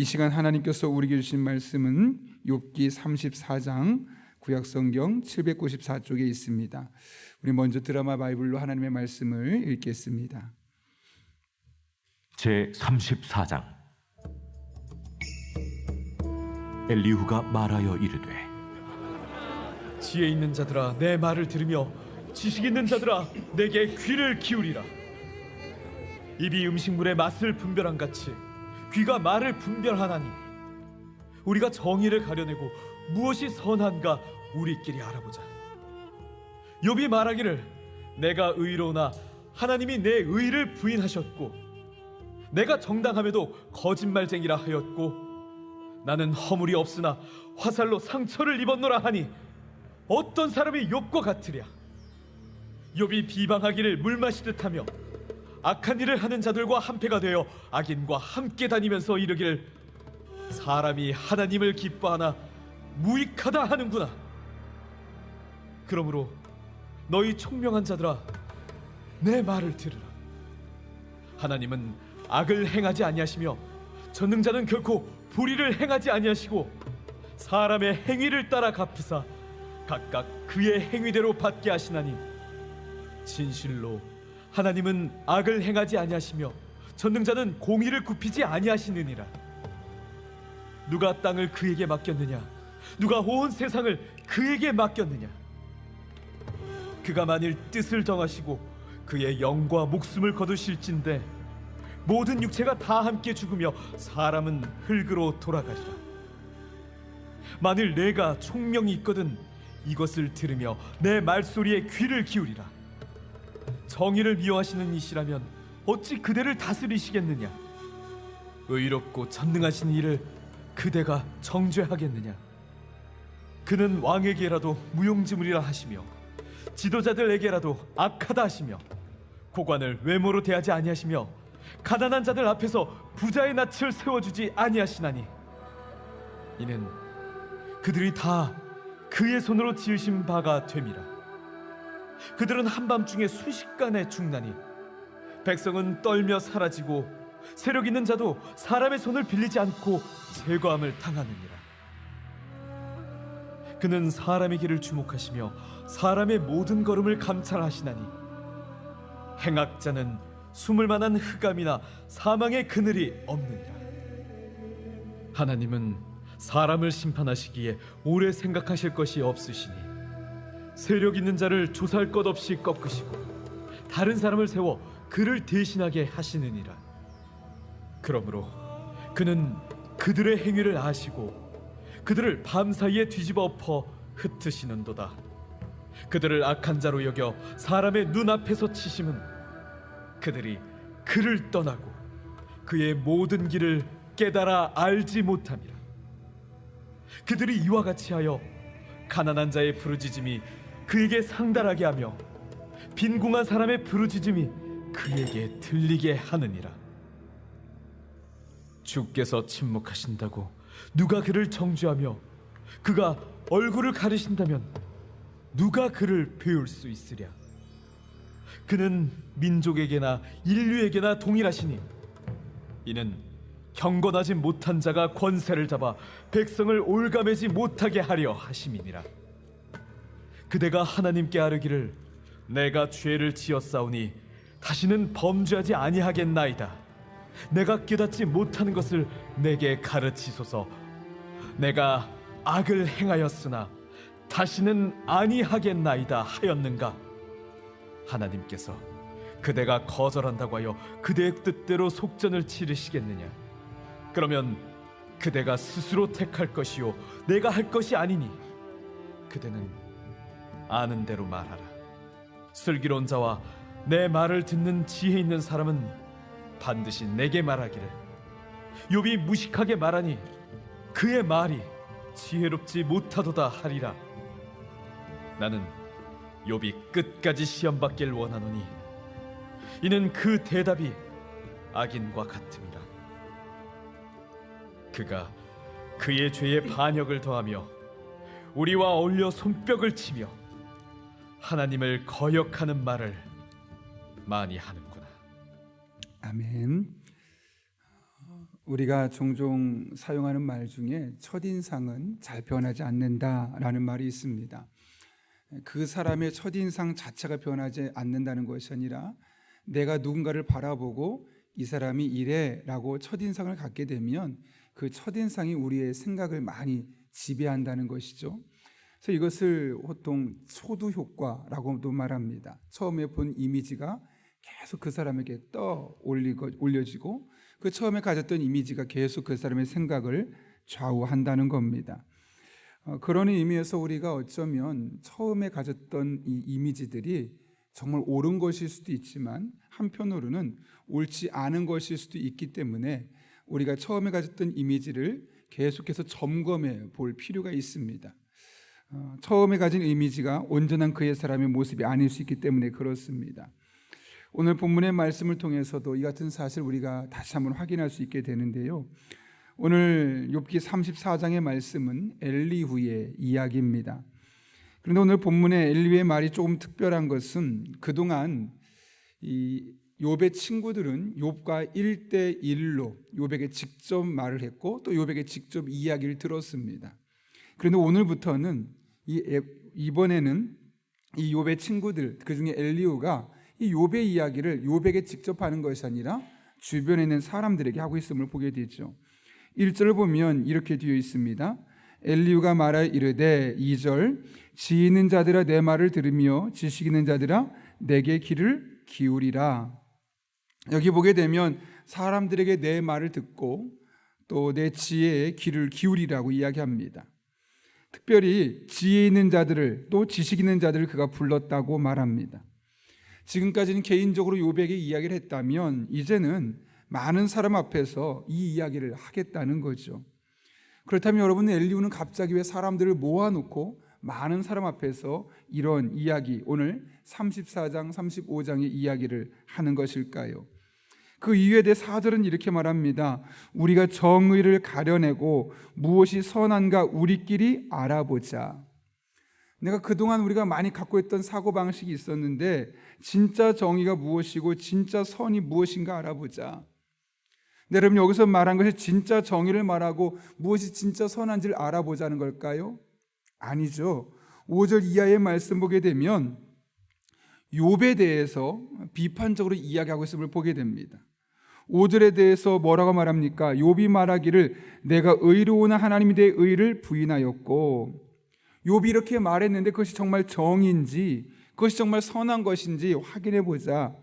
이 시간 하나님께서 우리에게 주신 말씀은 욥기 34장 구약성경 794쪽에 있습니다. 우리 먼저 드라마 바이블로 하나님의 말씀을 읽겠습니다. 제 34장. 엘리후가 말하여 이르되, 지혜 있는 자들아 내 말을 들으며 지식 있는 자들아 내게 귀를 기울이라. 입이 음식물의 맛을 분별한 같이 귀가 말을 분별하나니 우리가 정의를 가려내고 무엇이 선한가 우리끼리 알아보자. 욥이 말하기를 내가 의로우나 하나님이 내 의를 부인하셨고 내가 정당함에도 거짓말쟁이라 하였고 나는 허물이 없으나 화살로 상처를 입었노라 하니 어떤 사람이 욥과 같으랴. 욥이 비방하기를 물 마시듯 하며 악한 일을 하는 자들과 한패가 되어 악인과 함께 다니면서 이르기를 사람이 하나님을 기뻐하나 무익하다 하는구나. 그러므로 너희 총명한 자들아 내 말을 들으라. 하나님은 악을 행하지 아니하시며 전능자는 결코 불의를 행하지 아니하시고 사람의 행위를 따라 갚으사 각각 그의 행위대로 받게 하시나니 진실로 하나님은 악을 행하지 아니하시며 전능자는 공의를 굽히지 아니하시느니라. 누가 땅을 그에게 맡겼느냐? 누가 온 세상을 그에게 맡겼느냐? 그가 만일 뜻을 정하시고 그의 영과 목숨을 거두실진데 모든 육체가 다 함께 죽으며 사람은 흙으로 돌아가리라. 만일 내가 총명이 있거든 이것을 들으며 내 말소리에 귀를 기울이라. 정의를 미워하시는 이시라면 어찌 그대를 다스리시겠느냐? 의롭고 전능하신 이를 그대가 정죄하겠느냐? 그는 왕에게라도 무용지물이라 하시며 지도자들에게라도 악하다 하시며 고관을 외모로 대하지 아니하시며 가난한 자들 앞에서 부자의 낯을 세워주지 아니하시나니 이는 그들이 다 그의 손으로 지으신 바가 됨이라. 그들은 한밤중에 순식간에 죽나니 백성은 떨며 사라지고 세력 있는 자도 사람의 손을 빌리지 않고 제거함을 당하느니라. 그는 사람의 길을 주목하시며 사람의 모든 걸음을 감찰하시나니 행악자는 숨을 만한 흑암이나 사망의 그늘이 없느니라. 하나님은 사람을 심판하시기에 오래 생각하실 것이 없으시니 세력 있는 자를 조사할 것 없이 꺾으시고 다른 사람을 세워 그를 대신하게 하시느니라. 그러므로 그는 그들의 행위를 아시고 그들을 밤사이에 뒤집어 엎어 흩으시는도다. 그들을 악한 자로 여겨 사람의 눈앞에서 치심은 그들이 그를 떠나고 그의 모든 길을 깨달아 알지 못함이라. 그들이 이와 같이 하여 가난한 자의 부르짖음이 그에게 상달하게 하며 빈궁한 사람의 부르짖음이 그에게 들리게 하느니라. 주께서 침묵하신다고 누가 그를 정죄하며 그가 얼굴을 가리신다면 누가 그를 배울 수 있으랴. 그는 민족에게나 인류에게나 동일하시니 이는 경건하지 못한 자가 권세를 잡아 백성을 올가매지 못하게 하려 하심이니라. 그대가 하나님께 아뢰기를 내가 죄를 지었사오니 다시는 범죄하지 아니하겠나이다. 내가 깨닫지 못하는 것을 내게 가르치소서. 내가 악을 행하였으나 다시는 아니하겠나이다 하였는가? 하나님께서 그대가 거절한다고 하여 그대의 뜻대로 속전을 치르시겠느냐? 그러면 그대가 스스로 택할 것이요 내가 할 것이 아니니 그대는 아는 대로 말하라. 슬기로운 자와 내 말을 듣는 지혜 있는 사람은 반드시 내게 말하기를 욥이 무식하게 말하니 그의 말이 지혜롭지 못하도다 하리라. 나는 욥이 끝까지 시험받길 원하노니 이는 그 대답이 악인과 같음이라. 그가 그의 죄에 반역을 더하며 우리와 어울려 손뼉을 치며 하나님을 거역하는 말을 많이 하는구나. 아멘. 우리가 종종 사용하는 말 중에 첫인상은 잘 변하지 않는다라는 말이 있습니다. 그 사람의 첫인상 자체가 변하지 않는다는 것이 아니라 내가 누군가를 바라보고 이 사람이 이래라고 첫인상을 갖게 되면 그 첫인상이 우리의 생각을 많이 지배한다는 것이죠. 그래서 이것을 보통 초두 효과라고도 말합니다. 처음에 본 이미지가 계속 그 사람에게 올려지고 그 처음에 가졌던 이미지가 계속 그 사람의 생각을 좌우한다는 겁니다. 그런 의미에서 우리가 어쩌면 처음에 가졌던 이 이미지들이 정말 옳은 것일 수도 있지만 한편으로는 옳지 않은 것일 수도 있기 때문에 우리가 처음에 가졌던 이미지를 계속해서 점검해 볼 필요가 있습니다. 처음에 가진 이미지가 온전한 그의 사람의 모습이 아닐 수 있기 때문에 그렇습니다. 오늘 본문의 말씀을 통해서도 이 같은 사실 우리가 다시 한번 확인할 수 있게 되는데요. 오늘 욥기 34장의 말씀은 엘리후의 이야기입니다. 그런데 오늘 본문의 엘리후의 말이 조금 특별한 것은 그동안 이 욥의 친구들은 욥과 1대1로 욥에게 직접 말을 했고 또 욥에게 직접 이야기를 들었습니다. 그런데 오늘부터는 이번에는 이 욥의 친구들 그중에 엘리후가 이 욥의 이야기를 욥에게 직접 하는 것이 아니라 주변에 있는 사람들에게 하고 있음을 보게 되죠. 1절을 보면 이렇게 되어 있습니다. 엘리후가 말하여 이르되 2절 지혜 있는 자들아 내 말을 들으며 지식 있는 자들아 내게 귀를 기울이라. 여기 보게 되면 사람들에게 내 말을 듣고 또 내 지혜에 귀를 기울이라고 이야기합니다. 특별히 지혜 있는 자들을 또 지식 있는 자들을 그가 불렀다고 말합니다. 지금까지는 개인적으로 욥에게 이야기를 했다면 이제는 많은 사람 앞에서 이 이야기를 하겠다는 거죠. 그렇다면 여러분, 엘리후는 갑자기 왜 사람들을 모아놓고 많은 사람 앞에서 이런 이야기, 오늘 34장, 35장의 이야기를 하는 것일까요? 그 이유에 대해 4절은 이렇게 말합니다. 우리가 정의를 가려내고 무엇이 선한가 우리끼리 알아보자. 내가 그동안 우리가 많이 갖고 있던 사고방식이 있었는데 진짜 정의가 무엇이고 진짜 선이 무엇인가 알아보자. 여러분, 여기서 말한 것이 진짜 정의를 말하고 무엇이 진짜 선한지를 알아보자는 걸까요? 아니죠. 5절 이하의 말씀 보게 되면 욥에 대해서 비판적으로 이야기하고 있음을 보게 됩니다. 5절에 대해서 뭐라고 말합니까? 욥이 말하기를 내가 의로운 하나님에 대해 의를 부인하였고, 욥이 이렇게 말했는데 그것이 정말 정인지 그것이 정말 선한 것인지 확인해 보자.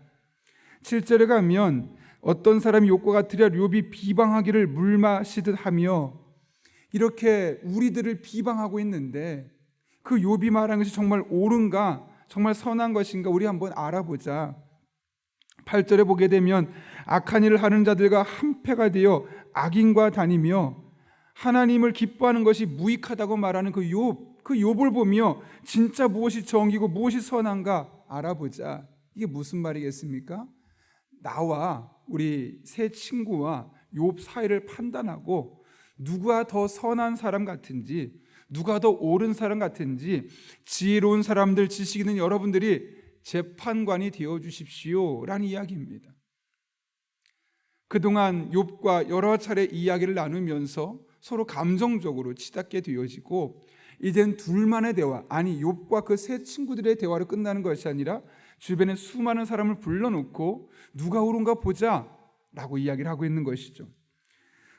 7절에 가면 어떤 사람이 욥과 같으랴 욥이 비방하기를 물 마시듯 하며, 이렇게 우리들을 비방하고 있는데 그 욥이 말한 것이 정말 옳은가 정말 선한 것인가 우리 한번 알아보자. 8절에 보게 되면 악한 일을 하는 자들과 한패가 되어 악인과 다니며 하나님을 기뻐하는 것이 무익하다고 말하는 그 욥을 보며 진짜 무엇이 정의고 무엇이 선한가 알아보자. 이게 무슨 말이겠습니까? 나와 우리 세 친구와 욥 사이를 판단하고 누가 더 선한 사람 같은지, 누가 더 옳은 사람 같은지 지혜로운 사람들, 지식 있는 여러분들이 재판관이 되어 주십시오 라는 이야기입니다. 그동안 욥과 여러 차례 이야기를 나누면서 서로 감정적으로 치닫게 되어지고, 이젠 둘만의 대화, 아니 욥과 그 세 친구들의 대화로 끝나는 것이 아니라 주변에 수많은 사람을 불러놓고 누가 옳은가 보자 라고 이야기를 하고 있는 것이죠.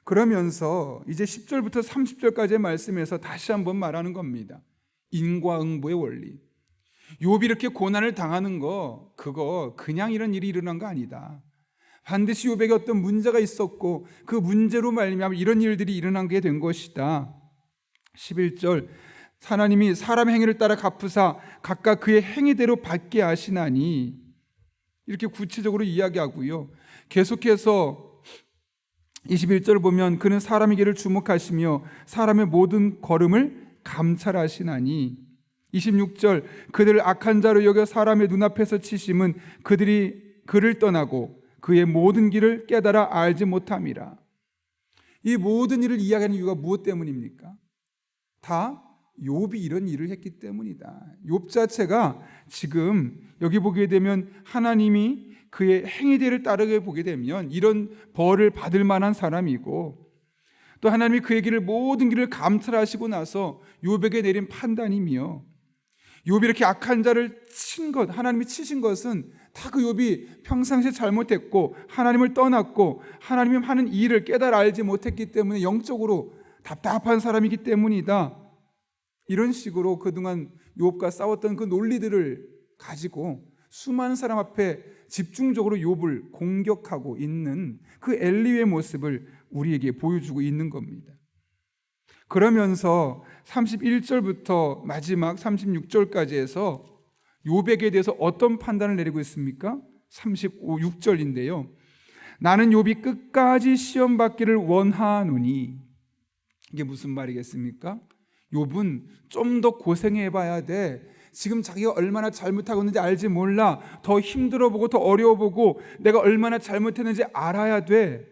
그러면서 이제 10절부터 30절까지의 말씀에서 다시 한번 말하는 겁니다. 인과응보의 원리. 욥이 이렇게 고난을 당하는 거, 그거 그냥 이런 일이 일어난 거 아니다. 반드시 욥에게 어떤 문제가 있었고 그 문제로 말미암아 이런 일들이 일어난 게 된 것이다. 11절 하나님이 사람 행위를 따라 갚으사 각각 그의 행위대로 받게 하시나니, 이렇게 구체적으로 이야기하고요. 계속해서 21절을 보면 그는 사람의 길을 주목하시며 사람의 모든 걸음을 감찰하시나니, 26절 그들을 악한 자로 여겨 사람의 눈앞에서 치심은 그들이 그를 떠나고 그의 모든 길을 깨달아 알지 못함이라. 이 모든 일을 이야기하는 이유가 무엇 때문입니까? 다 욥이 이런 일을 했기 때문이다. 욥 자체가 지금 여기 보게 되면 하나님이 그의 행위대를 따르게 보게 되면 이런 벌을 받을 만한 사람이고, 또 하나님이 그의 길을 모든 길을 감찰하시고 나서 욥에게 내린 판단이며, 욥이 이렇게 악한 자를 친 것, 하나님이 치신 것은 다 그 욥이 평상시에 잘못했고 하나님을 떠났고 하나님이 하는 일을 깨달아 알지 못했기 때문에 영적으로 답답한 사람이기 때문이다. 이런 식으로 그동안 욥과 싸웠던 그 논리들을 가지고 수많은 사람 앞에 집중적으로 욥을 공격하고 있는 그 엘리후의 모습을 우리에게 보여주고 있는 겁니다. 그러면서 31절부터 마지막 36절까지 해서 욥에게 대해서 어떤 판단을 내리고 있습니까? 36절인데요. 나는 욥이 끝까지 시험 받기를 원하노니, 이게 무슨 말이겠습니까? 욥은 좀 더 고생해 봐야 돼. 지금 자기가 얼마나 잘못하고 있는지 알지 몰라. 더 힘들어 보고 더 어려워 보고 내가 얼마나 잘못했는지 알아야 돼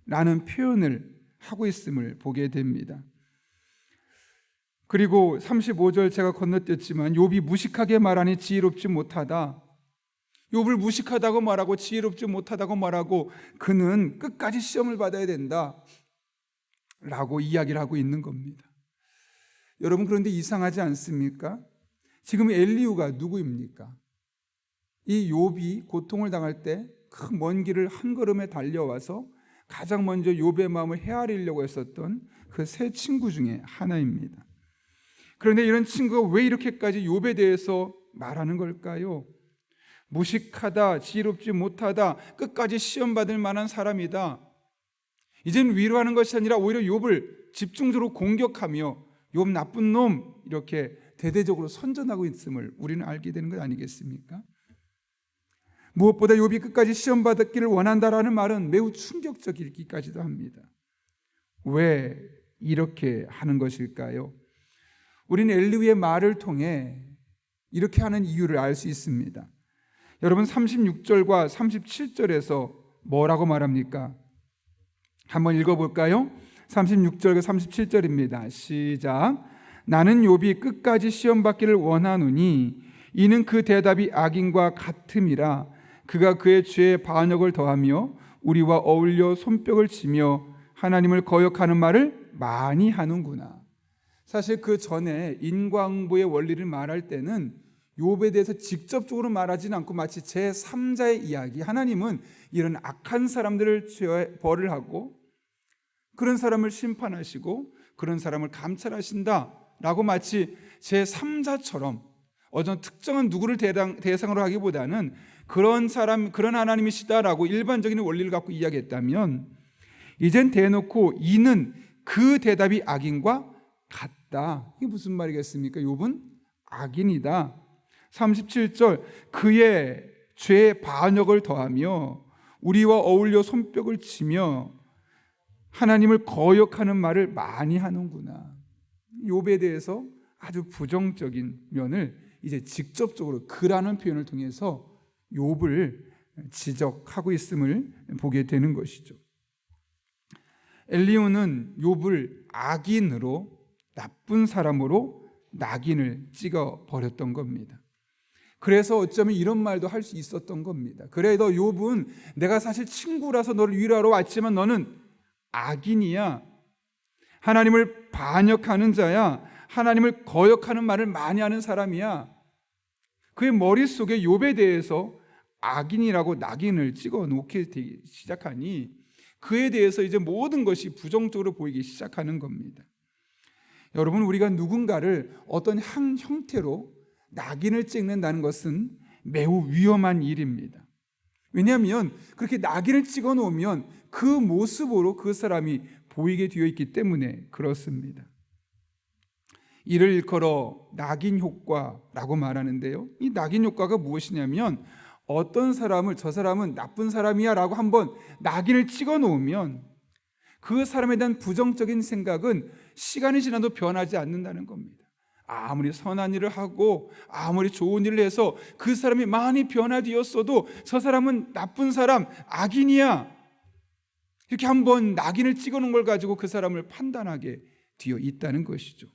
라는 표현을 하고 있음을 보게 됩니다. 그리고 35절 제가 건너뛰었지만 욥이 무식하게 말하니 지혜롭지 못하다. 욥을 무식하다고 말하고 지혜롭지 못하다고 말하고 그는 끝까지 시험을 받아야 된다 라고 이야기를 하고 있는 겁니다. 여러분, 그런데 이상하지 않습니까? 지금 엘리후가 누구입니까? 이 욥이 고통을 당할 때 그 먼 길을 한 걸음에 달려와서 가장 먼저 욥의 마음을 헤아리려고 했었던 그 세 친구 중에 하나입니다. 그런데 이런 친구가 왜 이렇게까지 욥에 대해서 말하는 걸까요? 무식하다, 지혜롭지 못하다, 끝까지 시험받을 만한 사람이다. 이젠 위로하는 것이 아니라 오히려 욥을 집중적으로 공격하며 욥 나쁜 놈 이렇게 대대적으로 선전하고 있음을 우리는 알게 되는 것 아니겠습니까? 무엇보다 욥이 끝까지 시험 받기를 원한다라는 말은 매우 충격적이기까지도 합니다. 왜 이렇게 하는 것일까요? 우리는 엘리후의 말을 통해 이렇게 하는 이유를 알 수 있습니다. 여러분, 36절과 37절에서 뭐라고 말합니까? 한번 읽어볼까요? 36절과 37절입니다. 시작. 나는 욥이 끝까지 시험 받기를 원하노니 이는 그 대답이 악인과 같음이라. 그가 그의 죄에 반역을 더하며 우리와 어울려 손뼉을 치며 하나님을 거역하는 말을 많이 하는구나. 사실 그 전에 인과응보의 원리를 말할 때는 욥에 대해서 직접적으로 말하지는 않고 마치 제3자의 이야기, 하나님은 이런 악한 사람들을 벌을 하고 그런 사람을 심판하시고 그런 사람을 감찰하신다라고 마치 제3자처럼 어떤 특정한 누구를 대상으로 하기보다는 그런 사람, 그런 하나님이시다라고 일반적인 원리를 갖고 이야기했다면, 이젠 대놓고 이는 그 대답이 악인과 같다. 이게 무슨 말이겠습니까? 욥은 악인이다. 37절, 그의 죄에 반역을 더하며 우리와 어울려 손뼉을 치며 하나님을 거역하는 말을 많이 하는구나. 욥에 대해서 아주 부정적인 면을 이제 직접적으로 그라는 표현을 통해서 욥을 지적하고 있음을 보게 되는 것이죠. 엘리후는 욥을 악인으로, 나쁜 사람으로 낙인을 찍어 버렸던 겁니다. 그래서 어쩌면 이런 말도 할 수 있었던 겁니다. 그래, 너 욥은 내가 사실 친구라서 너를 위로하러 왔지만 너는 악인이야. 하나님을 반역하는 자야. 하나님을 거역하는 말을 많이 하는 사람이야. 그의 머릿속에 욥에 대해서 악인이라고 낙인을 찍어 놓기 시작하니 그에 대해서 이제 모든 것이 부정적으로 보이기 시작하는 겁니다. 여러분, 우리가 누군가를 어떤 형태로 낙인을 찍는다는 것은 매우 위험한 일입니다. 왜냐하면 그렇게 낙인을 찍어 놓으면 그 모습으로 그 사람이 보이게 되어 있기 때문에 그렇습니다. 이를 일컬어 낙인 효과라고 말하는데요, 이 낙인 효과가 무엇이냐면 어떤 사람을 저 사람은 나쁜 사람이야 라고 한번 낙인을 찍어 놓으면 그 사람에 대한 부정적인 생각은 시간이 지나도 변하지 않는다는 겁니다. 아무리 선한 일을 하고 아무리 좋은 일을 해서 그 사람이 많이 변화되었어도 저 사람은 나쁜 사람, 악인이야, 이렇게 한번 낙인을 찍어 놓은 걸 가지고 그 사람을 판단하게 뒤어 있다는 것이죠.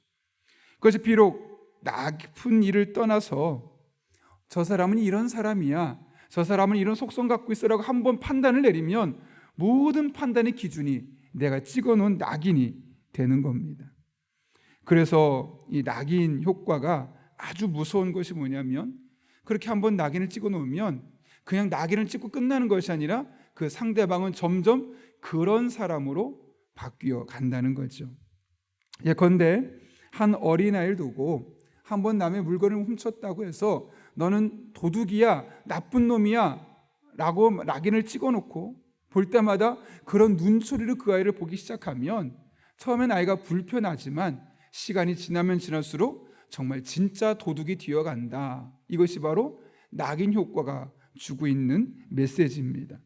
그것이 비록 나쁜 일을 떠나서 저 사람은 이런 사람이야, 저 사람은 이런 속성 갖고 있어라고 한번 판단을 내리면 모든 판단의 기준이 내가 찍어놓은 낙인이 되는 겁니다. 그래서 이 낙인 효과가 아주 무서운 것이 뭐냐면, 그렇게 한번 낙인을 찍어 놓으면 그냥 낙인을 찍고 끝나는 것이 아니라 그 상대방은 점점 그런 사람으로 바뀌어 간다는 거죠. 예컨대 한 어린아이를 두고 한번 남의 물건을 훔쳤다고 해서 너는 도둑이야, 나쁜 놈이야 라고 낙인을 찍어 놓고 볼 때마다 그런 눈초리로 그 아이를 보기 시작하면 처음엔 아이가 불편하지만 시간이 지나면 지날수록 정말 진짜 도둑이 되어간다. 이것이 바로 낙인 효과가 주고 있는 메시지입니다.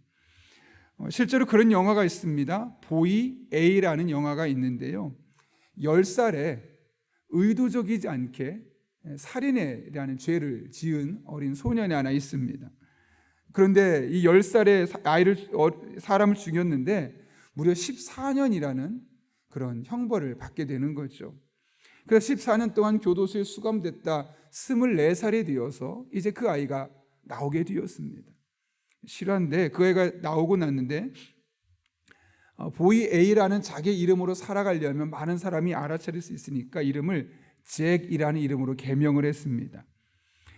실제로 그런 영화가 있습니다. 보이 A라는 영화가 있는데요, 10살에 의도적이지 않게 살인이라는 죄를 지은 어린 소년이 하나 있습니다. 그런데 이 10살의 사람을 죽였는데 무려 14년이라는 그런 형벌을 받게 되는 거죠. 그래서 14년 동안 교도소에 수감됐다 24살이 되어서 이제 그 아이가 나오게 되었습니다. 실화인데 그 아이가 나오고 났는데 보이 A라는 자기 이름으로 살아가려면 많은 사람이 알아차릴 수 있으니까 이름을 잭이라는 이름으로 개명을 했습니다.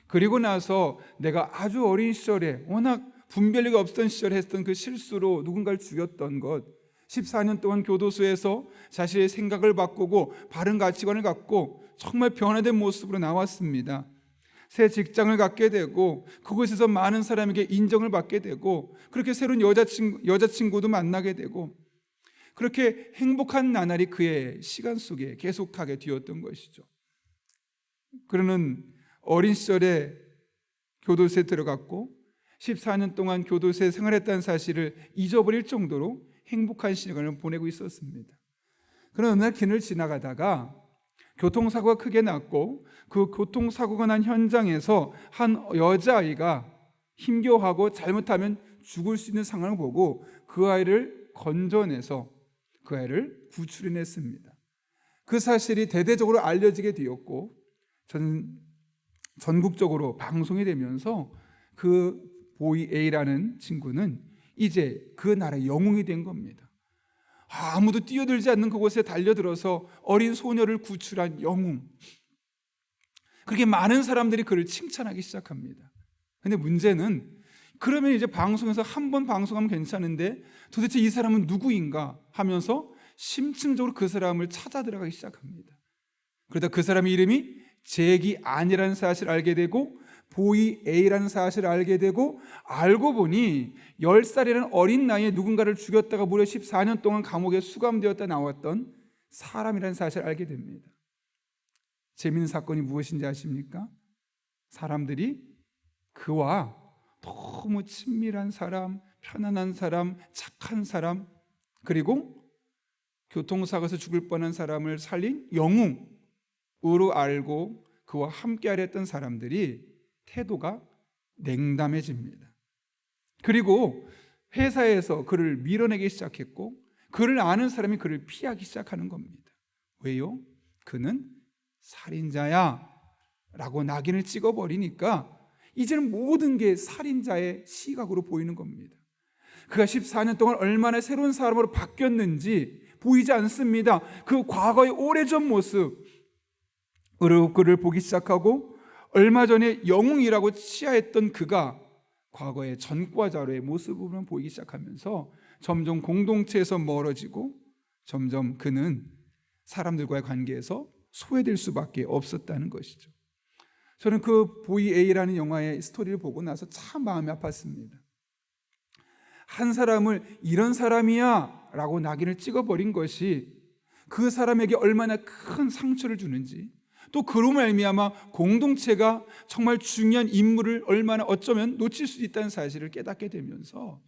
그리고 나서 내가 아주 어린 시절에 워낙 분별력이 없던 시절에 했던 그 실수로 누군가를 죽였던 것, 14년 동안 교도소에서 자신의 생각을 바꾸고 바른 가치관을 갖고 정말 변화된 모습으로 나왔습니다. 새 직장을 갖게 되고 그곳에서 많은 사람에게 인정을 받게 되고 그렇게 새로운 여자친구도 만나게 되고 그렇게 행복한 나날이 그의 시간 속에 계속하게 되었던 것이죠. 그러는 어린 시절에 교도소에 들어갔고 14년 동안 교도소에 생활했다는 사실을 잊어버릴 정도로 행복한 시간을 보내고 있었습니다. 그러나 어느 날 길을 지나가다가 교통사고가 크게 났고 그 교통사고가 난 현장에서 한 여자아이가 힘겨워하고 잘못하면 죽을 수 있는 상황을 보고 그 아이를 건져내서 그 아이를 구출해냈습니다. 그 사실이 대대적으로 알려지게 되었고 전국적으로 방송이 되면서 그 보이 A라는 친구는 이제 그 나라의 영웅이 된 겁니다. 아무도 뛰어들지 않는 그곳에 달려들어서 어린 소녀를 구출한 영웅. 그렇게 많은 사람들이 그를 칭찬하기 시작합니다. 그런데 문제는 그러면 이제 방송에서 한 번 방송하면 괜찮은데 도대체 이 사람은 누구인가 하면서 심층적으로 그 사람을 찾아 들어가기 시작합니다. 그러다 그 사람의 이름이 잭이 아니라는 사실을 알게 되고 보이 A라는 사실을 알게 되고 알고 보니 10살이라는 어린 나이에 누군가를 죽였다가 무려 14년 동안 감옥에 수감되었다 나왔던 사람이라는 사실을 알게 됩니다. 재미있는 사건이 무엇인지 아십니까? 사람들이 그와 너무 친밀한 사람, 편안한 사람, 착한 사람, 그리고 교통사고에서 죽을 뻔한 사람을 살린 영웅으로 알고 그와 함께하려 했던 사람들이 태도가 냉담해집니다. 그리고 회사에서 그를 밀어내기 시작했고 그를 아는 사람이 그를 피하기 시작하는 겁니다. 왜요? 그는 살인자야 라고 낙인을 찍어버리니까 이제는 모든 게 살인자의 시각으로 보이는 겁니다. 그가 14년 동안 얼마나 새로운 사람으로 바뀌었는지 보이지 않습니다. 그 과거의 오래전 모습으로 그를 보기 시작하고 얼마 전에 영웅이라고 치하했던 그가 과거의 전과자로의 모습으로 보이기 시작하면서 점점 공동체에서 멀어지고 점점 그는 사람들과의 관계에서 소외될 수밖에 없었다는 것이죠. 저는 그 보이 A라는 영화의 스토리를 보고 나서 참 마음이 아팠습니다. 한 사람을 이런 사람이야 라고 낙인을 찍어버린 것이 그 사람에게 얼마나 큰 상처를 주는지, 또 그로 말미암아 공동체가 정말 중요한 인물을 얼마나 어쩌면 놓칠 수 있다는 사실을 깨닫게 되면서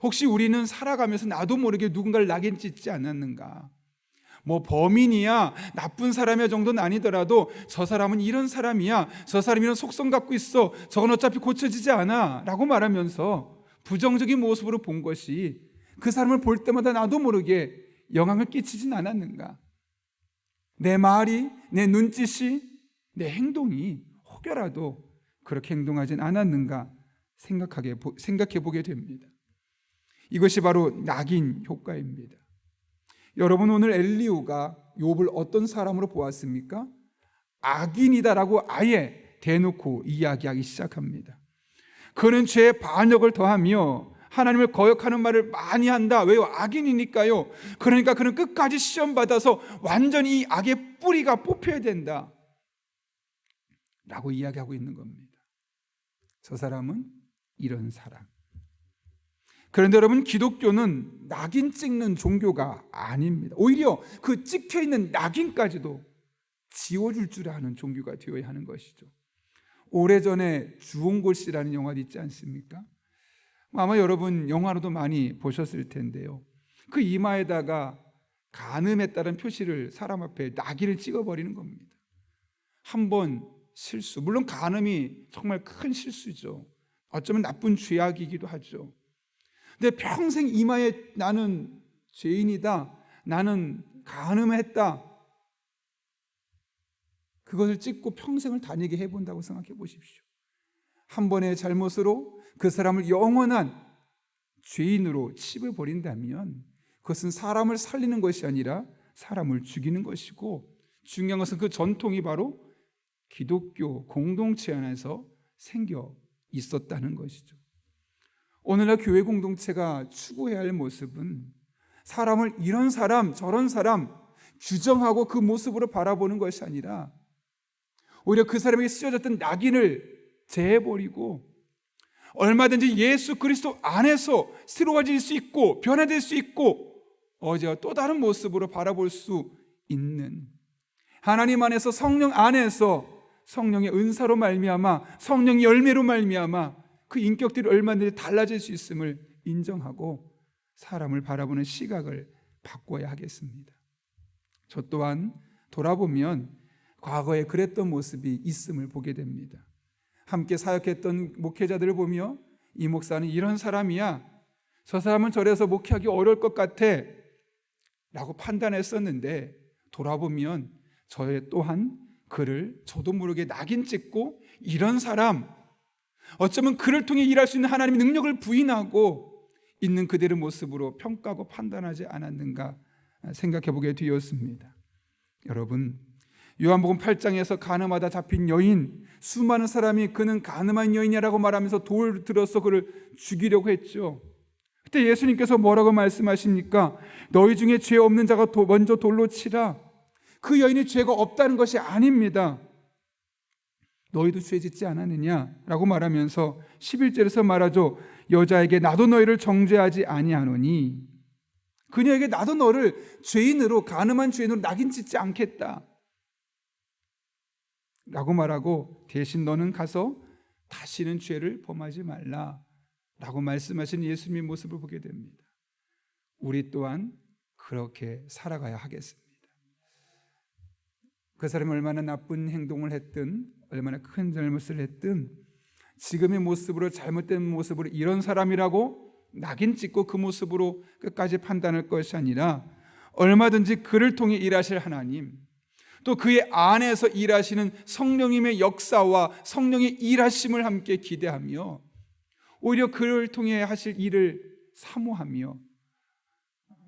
혹시 우리는 살아가면서 나도 모르게 누군가를 낙인 찍지 않았는가? 뭐 범인이야, 나쁜 사람이야 정도는 아니더라도 저 사람은 이런 사람이야, 저 사람이 이런 속성 갖고 있어, 저건 어차피 고쳐지지 않아 라고 말하면서 부정적인 모습으로 본 것이 그 사람을 볼 때마다 나도 모르게 영향을 끼치진 않았는가? 내 말이, 내 눈짓이, 내 행동이 혹여라도 그렇게 행동하진 않았는가 생각해 보게 됩니다. 이것이 바로 낙인 효과입니다. 여러분, 오늘 엘리후가 욥을 어떤 사람으로 보았습니까? 악인이다라고 아예 대놓고 이야기하기 시작합니다. 그는 죄의 반역을 더하며 하나님을 거역하는 말을 많이 한다. 왜요? 악인이니까요. 그러니까 그는 끝까지 시험받아서 완전히 이 악의 뿌리가 뽑혀야 된다 라고 이야기하고 있는 겁니다. 저 사람은 이런 사람. 그런데 여러분, 기독교는 낙인 찍는 종교가 아닙니다. 오히려 그 찍혀있는 낙인까지도 지워줄 줄 아는 종교가 되어야 하는 것이죠. 오래전에 주홍골 씨라는 영화도 있지 않습니까? 아마 여러분 영화로도 많이 보셨을 텐데요. 그 이마에다가 간음했다는 표시를 사람 앞에 낙인을 찍어버리는 겁니다. 한번 실수, 물론 간음이 정말 큰 실수죠. 어쩌면 나쁜 죄악이기도 하죠. 근데 평생 이마에 나는 죄인이다, 나는 간음했다, 그것을 찍고 평생을 다니게 해본다고 생각해 보십시오. 한 번의 잘못으로 그 사람을 영원한 죄인으로 치부버린다면 그것은 사람을 살리는 것이 아니라 사람을 죽이는 것이고, 중요한 것은 그 전통이 바로 기독교 공동체 안에서 생겨 있었다는 것이죠. 오늘날 교회 공동체가 추구해야 할 모습은 사람을 이런 사람 저런 사람 규정하고 그 모습으로 바라보는 것이 아니라 오히려 그 사람에게 씌워졌던 낙인을 제해버리고 얼마든지 예수 그리스도 안에서 새로워질 수 있고 변화될 수 있고 어제와 또 다른 모습으로 바라볼 수 있는, 하나님 안에서 성령 안에서 성령의 은사로 말미암아 성령의 열매로 말미암아 그 인격들이 얼마든지 달라질 수 있음을 인정하고 사람을 바라보는 시각을 바꿔야 하겠습니다. 저 또한 돌아보면 과거에 그랬던 모습이 있음을 보게 됩니다. 함께 사역했던 목회자들을 보며 이 목사는 이런 사람이야, 저 사람은 저래서 목회하기 어려울 것 같아 라고 판단했었는데, 돌아보면 저 또한 그를 저도 모르게 낙인 찍고 이런 사람, 어쩌면 그를 통해 일할 수 있는 하나님의 능력을 부인하고 있는 그대의 모습으로 평가하고 판단하지 않았는가 생각해 보게 되었습니다. 여러분, 요한복음 8장에서 간음하다 잡힌 여인, 수많은 사람이 그는 간음한 여인이라고 말하면서 돌을 들어서 그를 죽이려고 했죠. 그때 예수님께서 뭐라고 말씀하십니까? 너희 중에 죄 없는 자가 먼저 돌로 치라. 그 여인이 죄가 없다는 것이 아닙니다. 너희도 죄 짓지 않았느냐라고 말하면서 11절에서 말하죠. 여자에게 나도 너희를 정죄하지 아니하노니, 그녀에게 나도 너를 죄인으로, 간음한 죄인으로 낙인 찍지 않겠다 라고 말하고, 대신 너는 가서 다시는 죄를 범하지 말라 라고 말씀하신 예수님의 모습을 보게 됩니다. 우리 또한 그렇게 살아가야 하겠습니다. 그 사람이 얼마나 나쁜 행동을 했든 얼마나 큰 잘못을 했든 지금의 모습으로, 잘못된 모습으로 이런 사람이라고 낙인 찍고 그 모습으로 끝까지 판단할 것이 아니라 얼마든지 그를 통해 일하실 하나님, 또 그의 안에서 일하시는 성령님의 역사와 성령의 일하심을 함께 기대하며 오히려 그를 통해 하실 일을 사모하며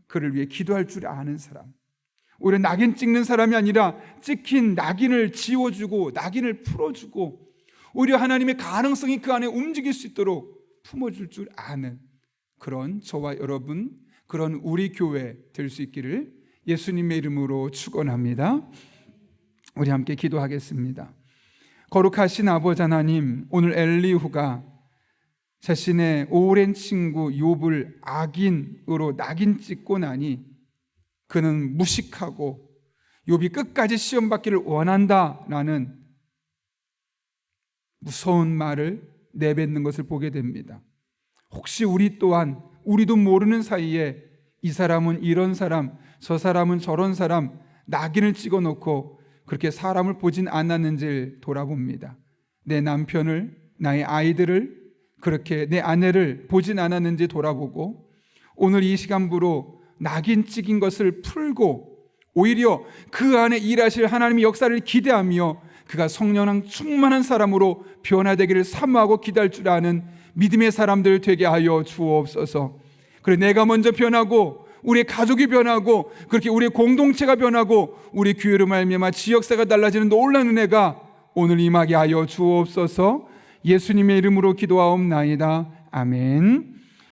그를 위해 기도할 줄 아는 사람, 오히려 낙인 찍는 사람이 아니라 찍힌 낙인을 지워주고 낙인을 풀어주고 오히려 하나님의 가능성이 그 안에 움직일 수 있도록 품어줄 줄 아는 그런 저와 여러분, 그런 우리 교회 될 수 있기를 예수님의 이름으로 축원합니다. 우리 함께 기도하겠습니다. 거룩하신 아버지 하나님, 오늘 엘리후가 자신의 오랜 친구 욥을 악인으로 낙인 찍고 나니 그는 무식하고 욥이 끝까지 시험받기를 원한다라는 무서운 말을 내뱉는 것을 보게 됩니다. 혹시 우리 또한 우리도 모르는 사이에 이 사람은 이런 사람, 저 사람은 저런 사람 낙인을 찍어놓고 그렇게 사람을 보진 않았는지를 돌아봅니다. 내 남편을, 나의 아이들을, 그렇게 내 아내를 보진 않았는지 돌아보고 오늘 이 시간부로 낙인 찍인 것을 풀고 오히려 그 안에 일하실 하나님의 역사를 기대하며 그가 성령의 충만한 사람으로 변화되기를 사모하고 기대할 줄 아는 믿음의 사람들 되게 하여 주옵소서. 그래, 내가 먼저 변하고 우리 가족이 변하고 그렇게 우리 공동체가 변하고 우리 교회로 말미암아 지역사가 달라지는 놀라운 은혜가 오늘 임하게 하여 주옵소서. 예수님의 이름으로 기도하옵나이다. 아멘.